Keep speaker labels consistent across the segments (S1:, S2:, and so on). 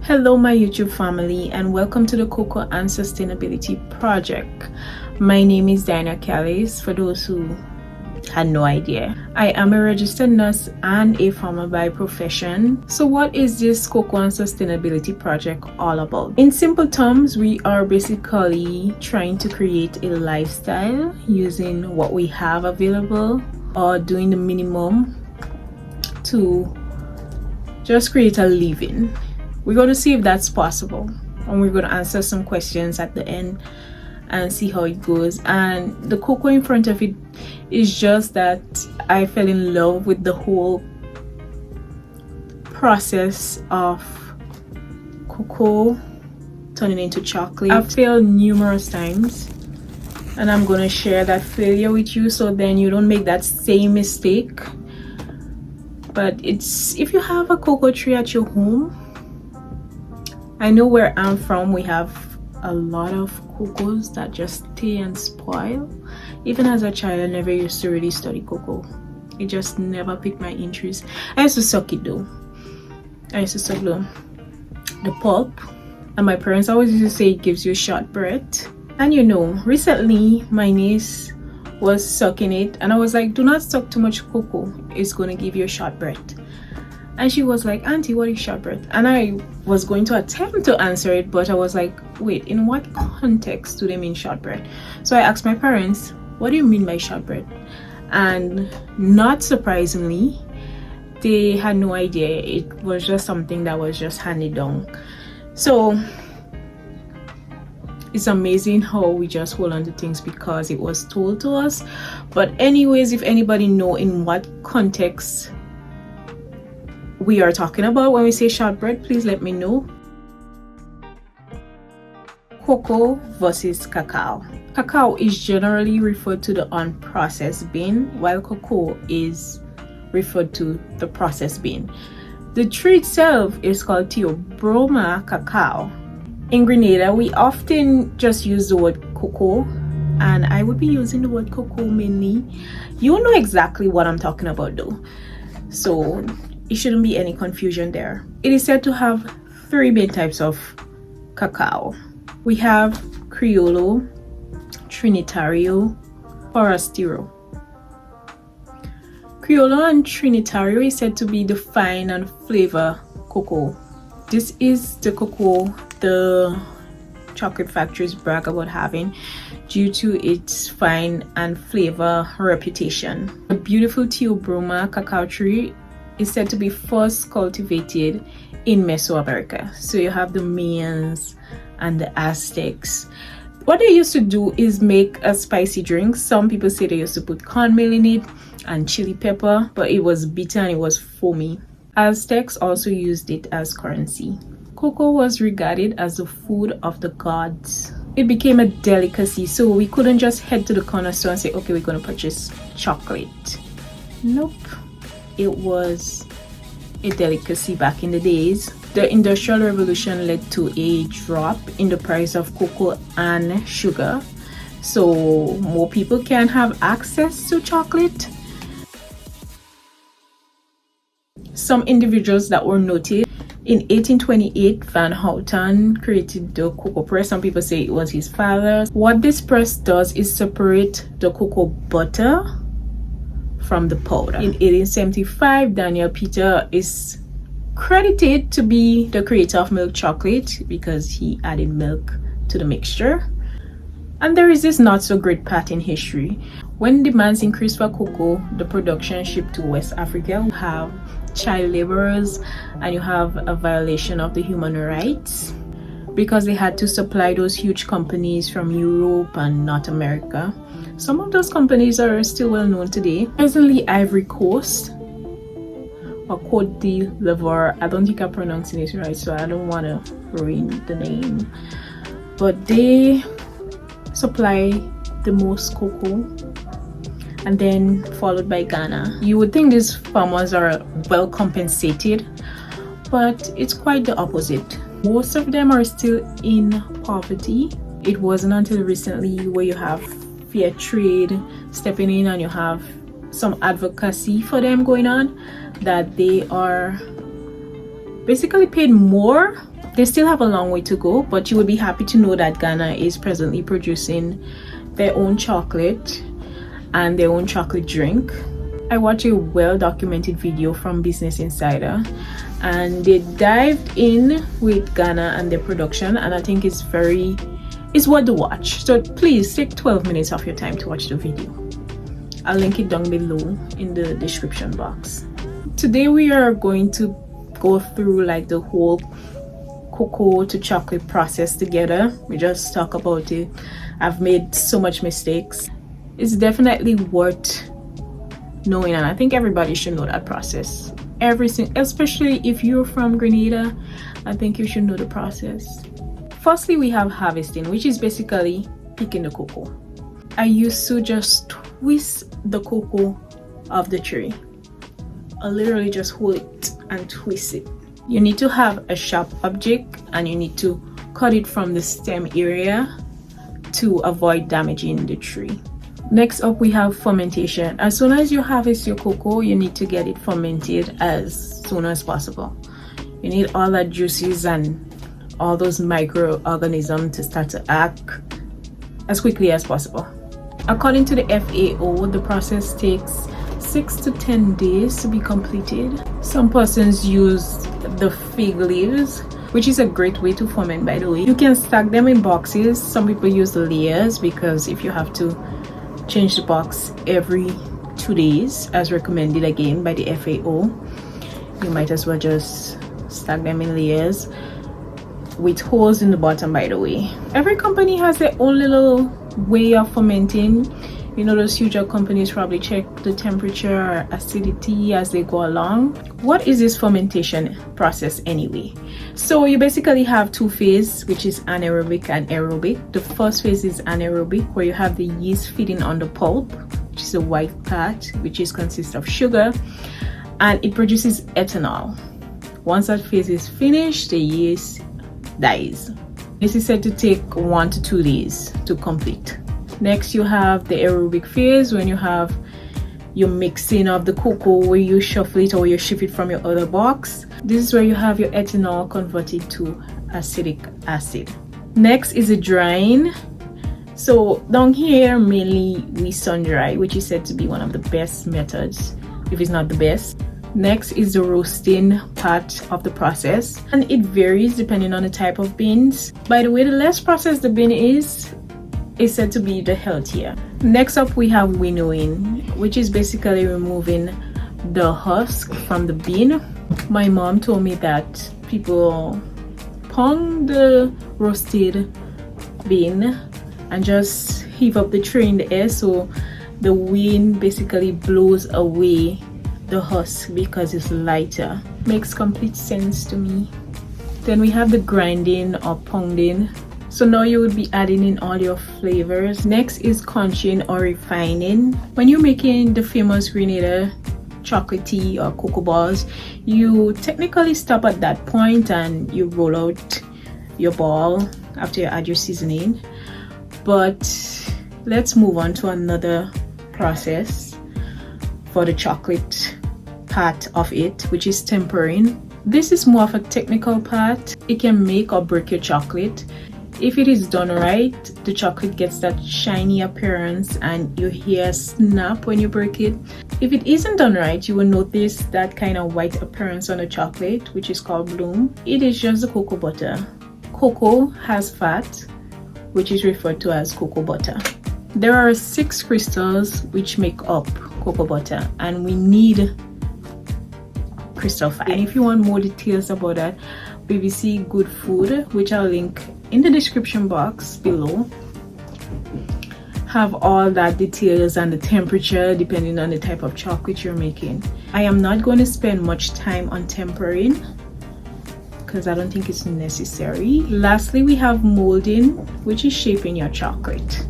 S1: Hello my YouTube family and welcome to the Cocoa and Sustainability Project. My name is Dianna Calliste, for those who had no idea. I am a registered nurse and a farmer by profession. So what is this Cocoa and Sustainability Project all about? In simple terms, we are basically trying to create a lifestyle using what we have available or doing the minimum to just create a living. We're going to see if that's possible, and we're going to answer some questions at the end and see how it goes. And the cocoa in front of it is just that I fell in love with the whole process of cocoa turning into chocolate. I've failed numerous times and I'm going to share that failure with you so then you don't make that same mistake. But if you have a cocoa tree at your home, I know where I'm from, we have a lot of cocos that just stay and spoil. Even as a child, I never used to really study cocoa. It just never piqued my interest. I used to suck it though. I used to suck the pulp. And my parents always used to say it gives you short breath. And you know, recently my niece was sucking it and I was like, do not suck too much cocoa. It's going to give you a short breath. And she was like, Auntie, what is short breath? And I was going to attempt to answer it, but I was like, wait, in what context do they mean short breath? So I asked my parents, what do you mean by short breath? And not surprisingly, they had no idea. It was just something that was just handed down. So it's amazing how we just hold on to things because it was told to us. But anyways, if anybody know in what context we are talking about when we say shortbread, please let me know. Cocoa versus cacao. Cacao is generally referred to the unprocessed bean, while cocoa is referred to the processed bean. The tree itself is called Theobroma cacao. In Grenada, we often just use the word cocoa, and I would be using the word cocoa mainly. You know exactly what I'm talking about though, so it shouldn't be any confusion there. It is said to have three main types of cacao. We have Criollo, Trinitario, Forastero. Criollo and Trinitario is said to be the fine and flavor cocoa. This is the cocoa the chocolate factories brag about having due to its fine and flavor reputation. The beautiful Theobroma cacao tree is said to be first cultivated in Mesoamerica. So you have the Mayans and the Aztecs. What they used to do is make a spicy drink. Some people say they used to put cornmeal in it and chili pepper, but it was bitter and it was foamy. Aztecs also used it as currency. Cocoa was regarded as the food of the gods. It became a delicacy, so we couldn't just head to the corner store and say, okay, we're going to purchase chocolate. Nope. It was a delicacy back in the days. The Industrial Revolution led to a drop in the price of cocoa and sugar, so more people can have access to chocolate. Some individuals that were noted: in 1828, Van Houten created the cocoa press. Some people say it was his father. What this press does is separate the cocoa butter from the powder. In 1875, Daniel Peter is credited to be the creator of milk chocolate because he added milk to the mixture. And there is this not so great part in history. When demands increased for cocoa, the production shipped to West Africa. You have child laborers and you have a violation of the human rights because they had to supply those huge companies from Europe and North America. Some of those companies are still well known today. Presently, Ivory Coast or Côte d'Ivoire. I don't think I'm pronouncing it right, so I don't want to ruin the name. But they supply the most cocoa, and then followed by Ghana. You would think these farmers are well compensated, but it's quite the opposite. Most of them are still in poverty. It wasn't until recently where you have fair trade stepping in and you have some advocacy for them going on that they are basically paid more They still have a long way to go, but you would be happy to know that Ghana is presently producing their own chocolate and their own chocolate drink. I watched a well-documented video from Business Insider, and they dived in with Ghana and their production, and I think it's worth the watch. So please take 12 minutes of your time to watch the video. I'll link it down below in the description box. Today we are going to go through like the whole cocoa to chocolate process together. We just talk about it. I've made so much mistakes. It's definitely worth knowing, and I think everybody should know that process. Especially if you're from Grenada, I think you should know the process. Firstly, we have harvesting, which is basically picking the cocoa. I used to just twist the cocoa off the tree. I literally just hold it and twist it. You need to have a sharp object, and you need to cut it from the stem area to avoid damaging the tree. Next up, we have fermentation. As soon as you harvest your cocoa, you need to get it fermented as soon as possible. You need all that juices and all those microorganisms to start to act as quickly as possible. According to the FAO, the process takes 6 to 10 days to be completed. Some persons use the fig leaves, which is a great way to ferment, by the way. You can stack them in boxes. Some people use the layers, because if you have to change the box every 2 days, as recommended again by the FAO, you might as well just stack them in layers with holes in the bottom, by the way. Every company has their own little way of fermenting. You know, those huge companies probably check the temperature or acidity as they go along. What is this fermentation process anyway? So you basically have two phases, which is anaerobic and aerobic. The first phase is anaerobic, where you have the yeast feeding on the pulp, which is a white part, which consists of sugar, and it produces ethanol. Once that phase is finished, the yeast dies. This is said to take 1 to 2 days to complete. Next, you have the aerobic phase, when you have your mixing of the cocoa, where you shuffle it or you shift it from your other box. This is where you have your ethanol converted to acetic acid. Next is the drying. So down here, mainly we sun dry, which is said to be one of the best methods, if it's not the best. Next is the roasting part of the process, and it varies depending on the type of beans. By the way, the less processed the bean is said to be the healthier. Next up, we have winnowing, which is basically removing the husk from the bean. My mom told me that people pound the roasted bean and just heave up the tray in the air, so the wind basically blows away the husk because it's lighter. Makes complete sense to me. Then we have the grinding or pounding. So now you would be adding in all your flavors. Next is conching or refining. When you're making the famous Grenada chocolatey or cocoa balls, you technically stop at that point and you roll out your ball after you add your seasoning. But let's move on to another process for the chocolate part of it, which is tempering. This is more of a technical part. It can make or break your chocolate. If it is done right, the chocolate gets that shiny appearance and you hear a snap when you break it. If it isn't done right, you will notice that kind of white appearance on the chocolate, which is called bloom. It is just the cocoa butter. Cocoa has fat, which is referred to as cocoa butter. There are 6 crystals which make up cocoa butter, and we need crystal 5. And if you want more details about that, BBC Good Food, which I'll link in the description box below, have all that details and the temperature depending on the type of chocolate you're making. I am not going to spend much time on tempering because I don't think it's necessary. Lastly, we have molding, which is shaping your chocolate.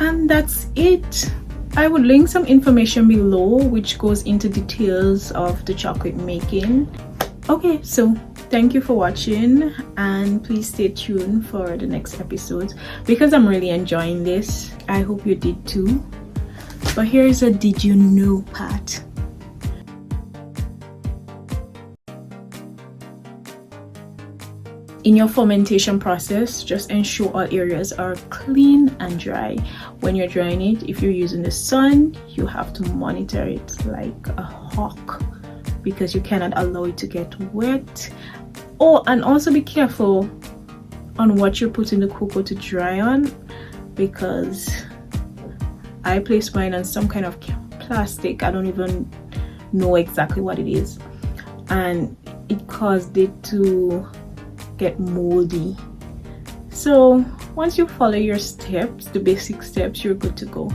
S1: And that's it. I would link some information below which goes into details of the chocolate making. Okay, so thank you for watching, and please stay tuned for the next episode because I'm really enjoying this. I hope you did too. But here's a did you know part. . in your fermentation process, just ensure all areas are clean and dry. When you're drying it, if you're using the sun, you have to monitor it like a hawk because you cannot allow it to get wet. Oh, and also be careful on what you're putting the cocoa to dry on, because I placed mine on some kind of plastic. I don't even know exactly what it is, and it caused it to get moldy. So once you follow your steps, the basic steps, you're good to go.